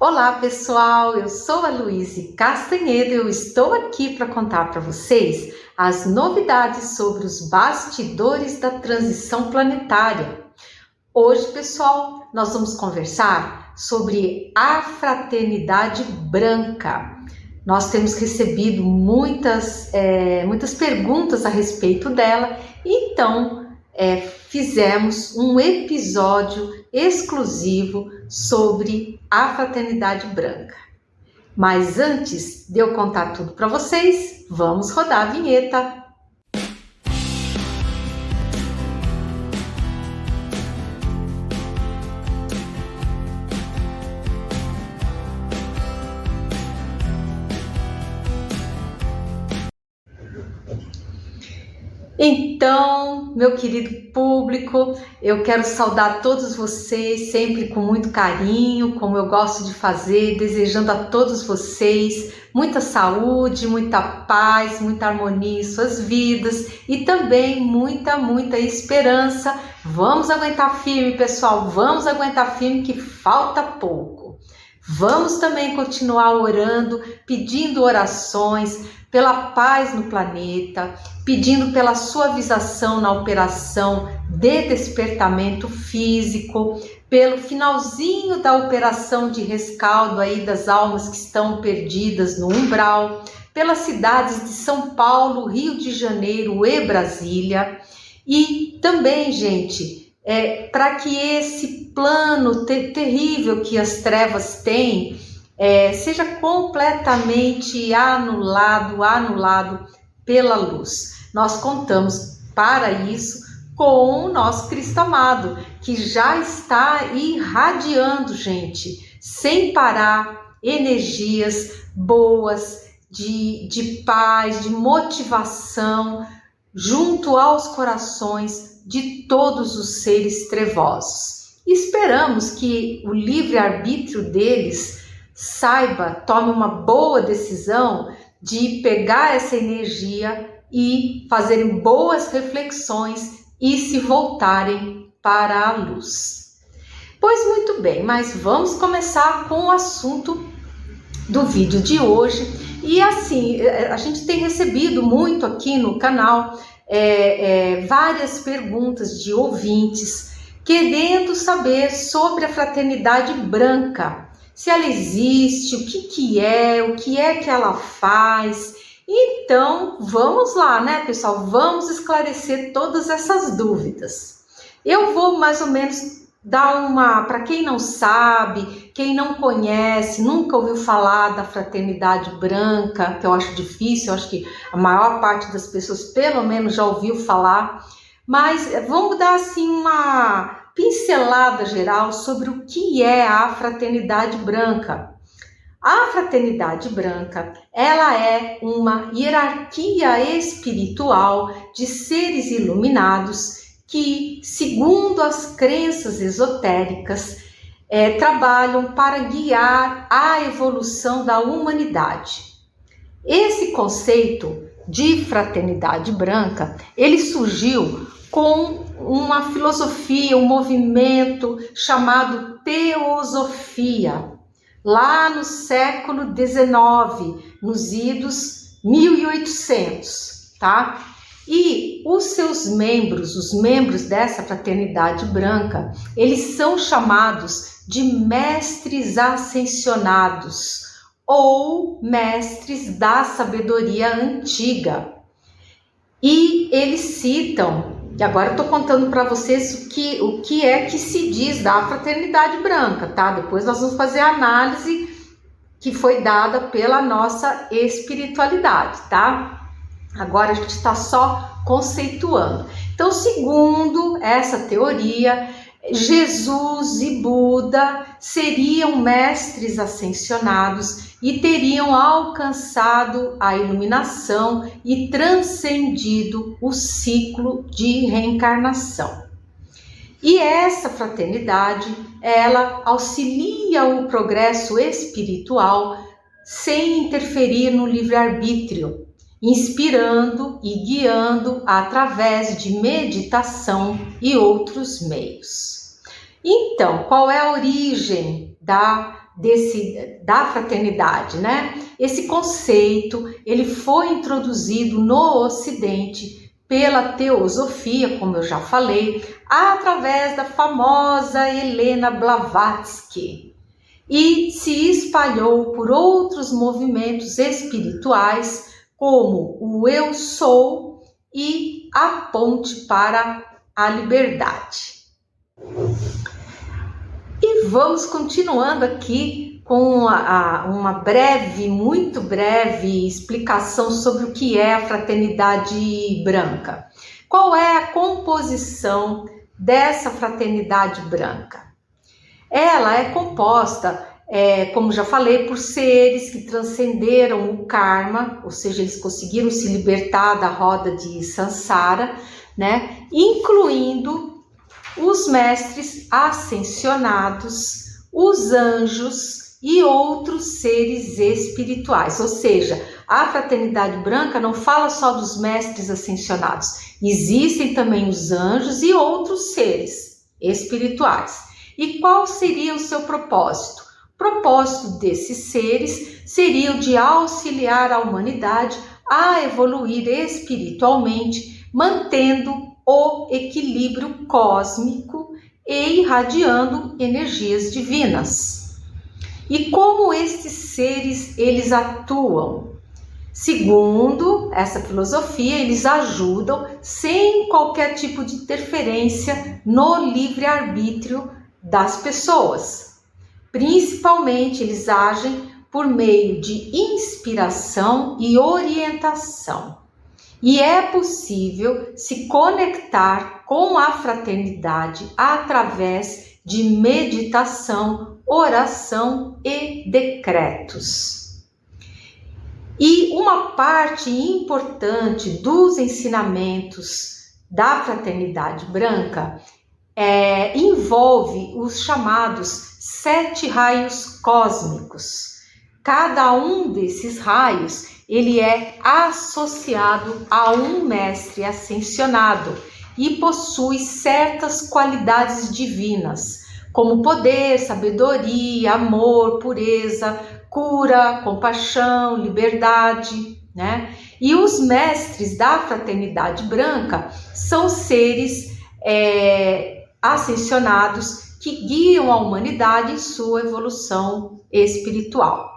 Olá pessoal, eu sou a Luíse Castanhedo e eu estou aqui para contar para vocês as novidades sobre os bastidores da transição planetária. Hoje, pessoal, nós vamos conversar sobre a Fraternidade Branca. Nós temos recebido muitas perguntas a respeito dela, então fizemos um episódio exclusivo sobre a Fraternidade Branca. Mas antes de eu contar tudo para vocês, vamos rodar a vinheta. Então, meu querido público, eu quero saudar todos vocês sempre com muito carinho, como eu gosto de fazer, desejando a todos vocês muita saúde, muita paz, muita harmonia em suas vidas e também muita esperança. Vamos aguentar firme, pessoal, vamos aguentar firme que falta pouco. Vamos também continuar orando, pedindo orações pela paz no planeta, pedindo pela suavização na operação de despertamento físico, pelo finalzinho da operação de rescaldo aí das almas que estão perdidas no umbral, pelas cidades de São Paulo, Rio de Janeiro e Brasília. E também, gente, para que esse plano terrível que as trevas têm seja completamente anulado pela luz. Nós contamos para isso com o nosso Cristo amado, que já está irradiando, gente, sem parar, energias boas, de paz, de motivação, junto aos corações de todos os seres trevosos. E esperamos que o livre-arbítrio deles tome uma boa decisão de pegar essa energia e fazerem boas reflexões e se voltarem para a luz. Pois muito bem, mas vamos começar com o assunto do vídeo de hoje. E assim, a gente tem recebido muito aqui no canal várias perguntas de ouvintes querendo saber sobre a Fraternidade Branca. Se ela existe, o que é que ela faz. Então, vamos lá, né, pessoal? Vamos esclarecer todas essas dúvidas. Eu vou mais ou menos dar para quem não sabe, quem não conhece, nunca ouviu falar da Fraternidade Branca, que eu acho difícil, eu acho que a maior parte das pessoas pelo menos já ouviu falar, mas vamos dar assim uma pincelada geral sobre o que é a Fraternidade Branca. A Fraternidade Branca, ela é uma hierarquia espiritual de seres iluminados que, segundo as crenças esotéricas, trabalham para guiar a evolução da humanidade. Esse conceito de Fraternidade Branca, ele surgiu com uma filosofia, um movimento chamado Teosofia, lá no século XIX, nos idos 1800, tá? E os membros dessa Fraternidade Branca, eles são chamados de mestres ascensionados ou mestres da sabedoria antiga. E eles citam, e agora eu estou contando para vocês o que é que se diz da Fraternidade Branca, tá? Depois nós vamos fazer a análise que foi dada pela nossa espiritualidade, tá? Agora a gente está só conceituando. Então, segundo essa teoria, Jesus e Buda seriam mestres ascensionados e teriam alcançado a iluminação e transcendido o ciclo de reencarnação. E essa fraternidade, ela auxilia o progresso espiritual sem interferir no livre-arbítrio, inspirando e guiando através de meditação e outros meios. Então, qual é a origem da da fraternidade, né? Esse conceito, ele foi introduzido no Ocidente pela teosofia, como eu já falei, através da famosa Helena Blavatsky, e se espalhou por outros movimentos espirituais, como o Eu Sou e a Ponte para a Liberdade. E vamos continuando aqui com uma breve, muito breve explicação sobre o que é a fraternidade branca. Qual é a composição dessa fraternidade branca? Ela é composta, como já falei, por seres que transcenderam o karma, ou seja, eles conseguiram se libertar da roda de Sansara, né? Incluindo os mestres ascensionados, os anjos e outros seres espirituais. Ou seja, a fraternidade branca não fala só dos mestres ascensionados, existem também os anjos e outros seres espirituais. E qual seria o seu propósito? O propósito desses seres seria o de auxiliar a humanidade a evoluir espiritualmente, mantendo o equilíbrio cósmico e irradiando energias divinas. E como estes seres eles atuam? Segundo essa filosofia, eles ajudam sem qualquer tipo de interferência no livre-arbítrio das pessoas. Principalmente, eles agem por meio de inspiração e orientação. E é possível se conectar com a fraternidade através de meditação, oração e decretos. E uma parte importante dos ensinamentos da fraternidade branca envolve os chamados 7 raios cósmicos. Cada um desses raios ele é associado a um mestre ascensionado e possui certas qualidades divinas, como poder, sabedoria, amor, pureza, cura, compaixão, liberdade, né? E os mestres da fraternidade branca são seres ascensionados que guiam a humanidade em sua evolução espiritual.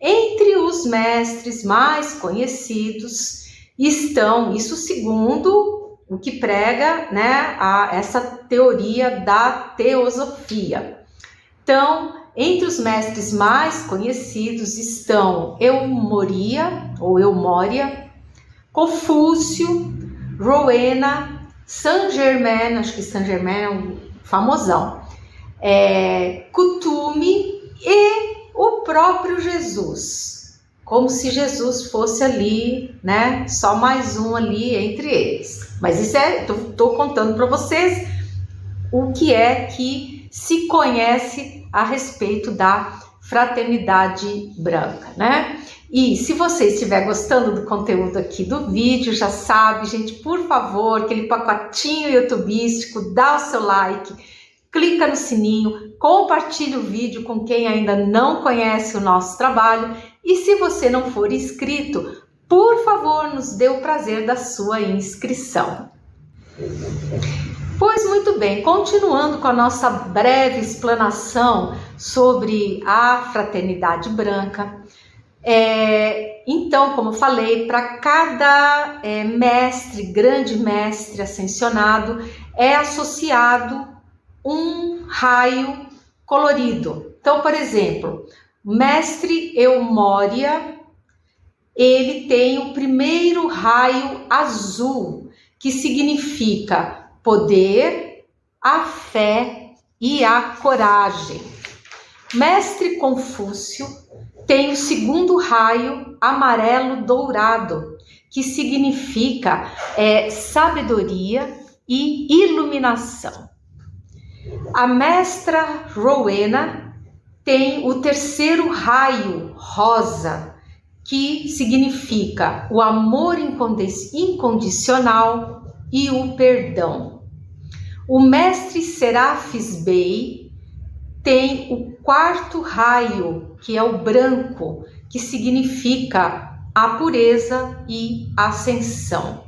Entre os mestres mais conhecidos estão, isso segundo o que prega, né, essa teoria da teosofia. Então, entre os mestres mais conhecidos estão Eumoria, Confúcio, Rowena, Saint Germain, acho que Saint Germain é um famosão, Kuthumi e o próprio Jesus, como se Jesus fosse ali, né? Só mais um ali entre eles. Mas isso estou contando para vocês o que é que se conhece a respeito da fraternidade branca, né? E se você estiver gostando do conteúdo aqui do vídeo, já sabe, gente, por favor, aquele pacotinho youtubístico, dá o seu like, clica no sininho, compartilhe o vídeo com quem ainda não conhece o nosso trabalho e se você não for inscrito, por favor, nos dê o prazer da sua inscrição. Pois muito bem, continuando com a nossa breve explanação sobre a fraternidade branca, então, como falei, para cada grande mestre ascensionado, é associado um raio colorido. Então, por exemplo, o mestre Eumoria, ele tem o primeiro raio azul, que significa poder, a fé e a coragem. Mestre Confúcio tem o segundo raio amarelo dourado, que significa sabedoria e iluminação. A mestra Rowena tem o terceiro raio rosa, que significa o amor incondicional e o perdão. O mestre Serafis Bey tem o quarto raio, que é o branco, que significa a pureza e ascensão.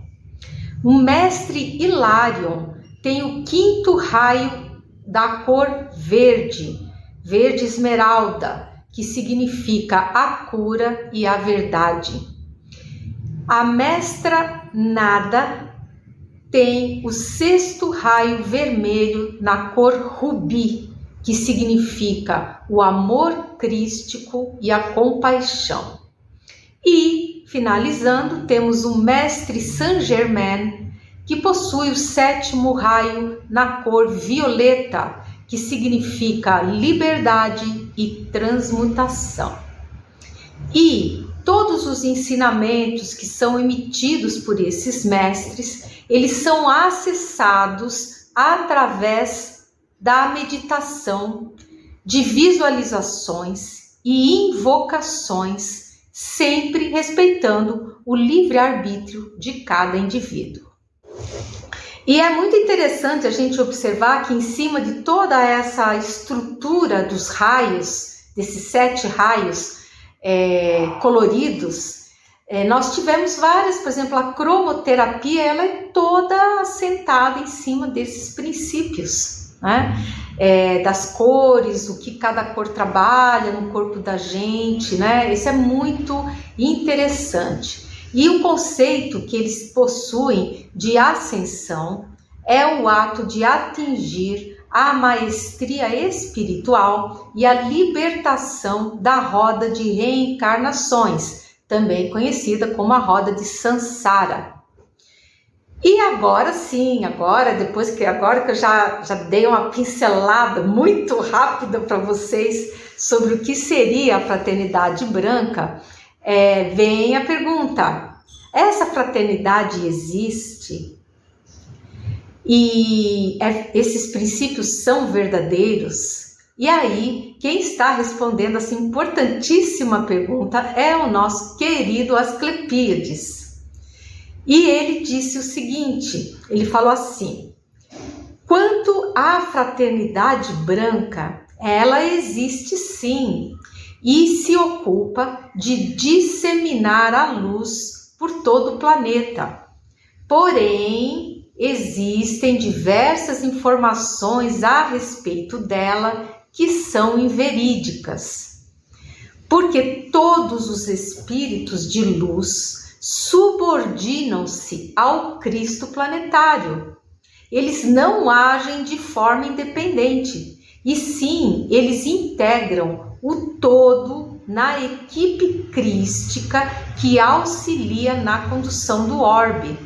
O mestre Hilarion tem o quinto raio da cor verde, verde esmeralda, que significa a cura e a verdade. A mestra Nada tem o sexto raio vermelho na cor rubi, que significa o amor crístico e a compaixão. E, finalizando, temos o mestre Saint-Germain, que possui o sétimo raio na cor violeta, que significa liberdade e transmutação. E todos os ensinamentos que são emitidos por esses mestres, eles são acessados através da meditação, de visualizações e invocações, sempre respeitando o livre-arbítrio de cada indivíduo. E é muito interessante a gente observar que em cima de toda essa estrutura dos raios, desses 7 raios coloridos, nós tivemos várias, por exemplo, a cromoterapia, ela é toda assentada em cima desses princípios, né? Das cores, o que cada cor trabalha no corpo da gente, né? Isso é muito interessante. E o conceito que eles possuem de ascensão é o ato de atingir a maestria espiritual e a libertação da roda de reencarnações, também conhecida como a roda de Sansara. E agora sim, agora que eu já dei uma pincelada muito rápida para vocês sobre o que seria a fraternidade branca, vem a pergunta: essa fraternidade existe? E esses princípios são verdadeiros? E aí, quem está respondendo essa importantíssima pergunta é o nosso querido Asclepíades. E ele disse o seguinte, ele falou assim: quanto à fraternidade branca, ela existe sim, e se ocupa de disseminar a luz por todo o planeta. Porém, existem diversas informações a respeito dela que são inverídicas, porque todos os espíritos de luz subordinam-se ao Cristo planetário. Eles não agem de forma independente, e sim, eles integram o todo na equipe crística que auxilia na condução do orbe,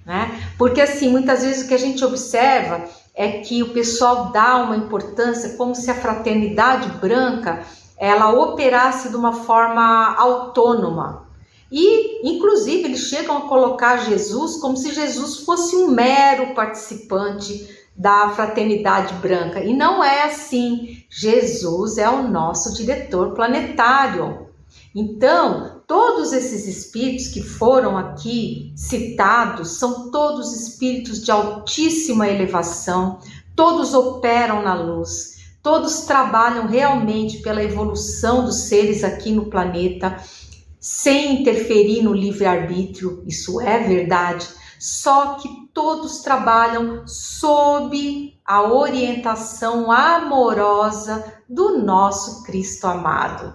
né? Porque assim, muitas vezes o que a gente observa é que o pessoal dá uma importância como se a fraternidade branca ela operasse de uma forma autônoma. E, inclusive, eles chegam a colocar Jesus como se Jesus fosse um mero participante da fraternidade branca. E não é assim. Jesus é o nosso diretor planetário. Então, todos esses espíritos que foram aqui citados são todos espíritos de altíssima elevação, todos operam na luz, todos trabalham realmente pela evolução dos seres aqui no planeta, sem interferir no livre-arbítrio, isso é verdade, só que todos trabalham sob a orientação amorosa do nosso Cristo amado.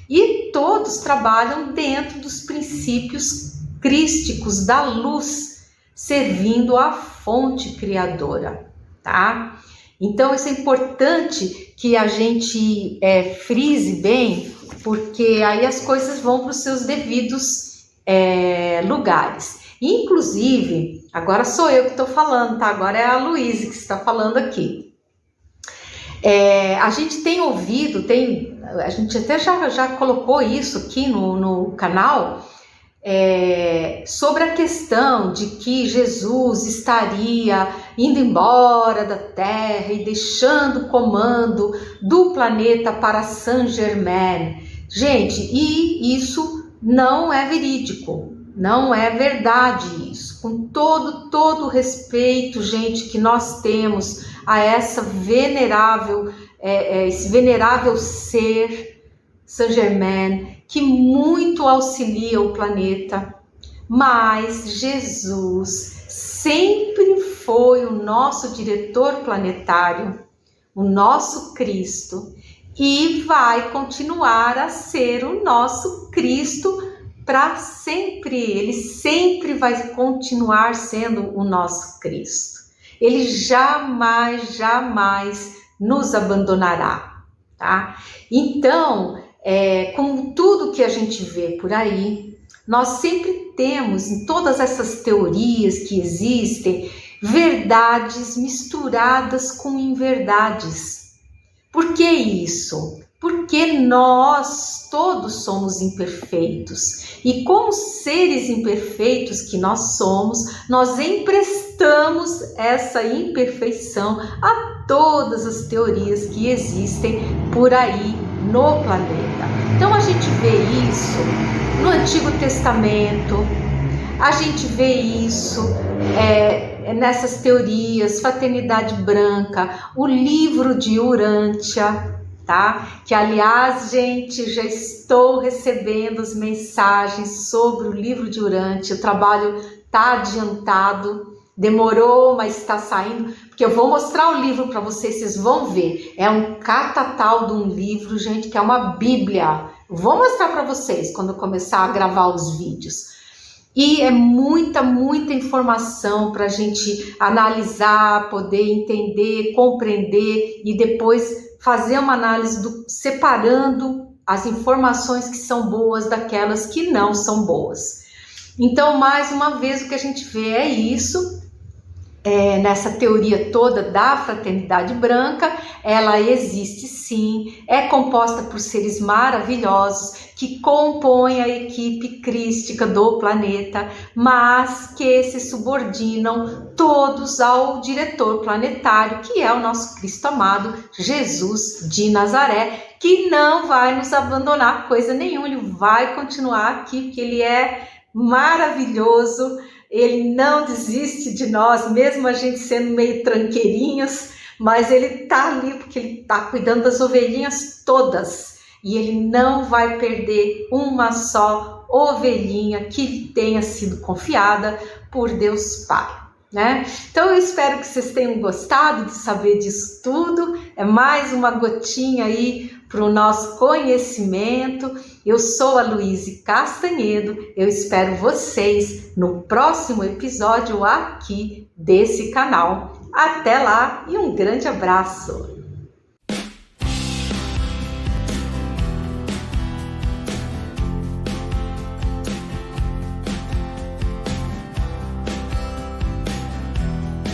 E todos trabalham dentro dos princípios crísticos da luz, servindo a fonte criadora, tá? Então, isso é importante que a gente frise bem, porque aí as coisas vão para os seus devidos lugares. Inclusive, agora sou eu que estou falando, tá? Agora é a Luísa que está falando aqui. A gente tem ouvido, a gente até já colocou isso aqui no canal, sobre a questão de que Jesus estaria indo embora da Terra e deixando o comando do planeta para Saint-Germain. Gente, e isso não é verídico, não é verdade isso. Com todo o respeito, gente, que nós temos a essa venerável esse venerável ser, Saint-Germain, que muito auxilia o planeta, mas Jesus sempre foi o nosso diretor planetário, o nosso Cristo, e vai continuar a ser o nosso Cristo para sempre. Ele sempre vai continuar sendo o nosso Cristo. Ele jamais, jamais nos abandonará, tá? Então, como tudo que a gente vê por aí, nós sempre temos em todas essas teorias que existem, verdades misturadas com inverdades. Por que isso? Porque nós todos somos imperfeitos e como seres imperfeitos que nós somos, nós emprestamos essa imperfeição a todas as teorias que existem por aí no planeta. Então a gente vê isso no Antigo Testamento, a gente vê isso nessas teorias, Fraternidade Branca, o livro de Urântia, tá? Que aliás, gente, já estou recebendo as mensagens sobre o livro de Urântia, o trabalho está adiantado, demorou, mas está saindo, porque eu vou mostrar o livro para vocês, vocês vão ver, é um catatal de um livro, gente, que é uma bíblia, vou mostrar para vocês quando eu começar a gravar os vídeos. E é muita informação para a gente analisar, poder entender, compreender e depois fazer uma análise separando as informações que são boas daquelas que não são boas. Então, mais uma vez, o que a gente vê é isso. Nessa teoria toda da Fraternidade Branca, ela existe sim, é composta por seres maravilhosos que compõem a equipe crística do planeta, mas que se subordinam todos ao diretor planetário, que é o nosso Cristo amado, Jesus de Nazaré, que não vai nos abandonar coisa nenhuma, ele vai continuar aqui, porque ele é maravilhoso. Ele não desiste de nós, mesmo a gente sendo meio tranqueirinhos, mas ele está ali porque ele está cuidando das ovelhinhas todas. E ele não vai perder uma só ovelhinha que tenha sido confiada por Deus Pai, né? Então eu espero que vocês tenham gostado de saber disso tudo. É mais uma gotinha aí para o nosso conhecimento. Eu sou a Luíse Castanhedo, eu espero vocês no próximo episódio aqui desse canal. Até lá e um grande abraço!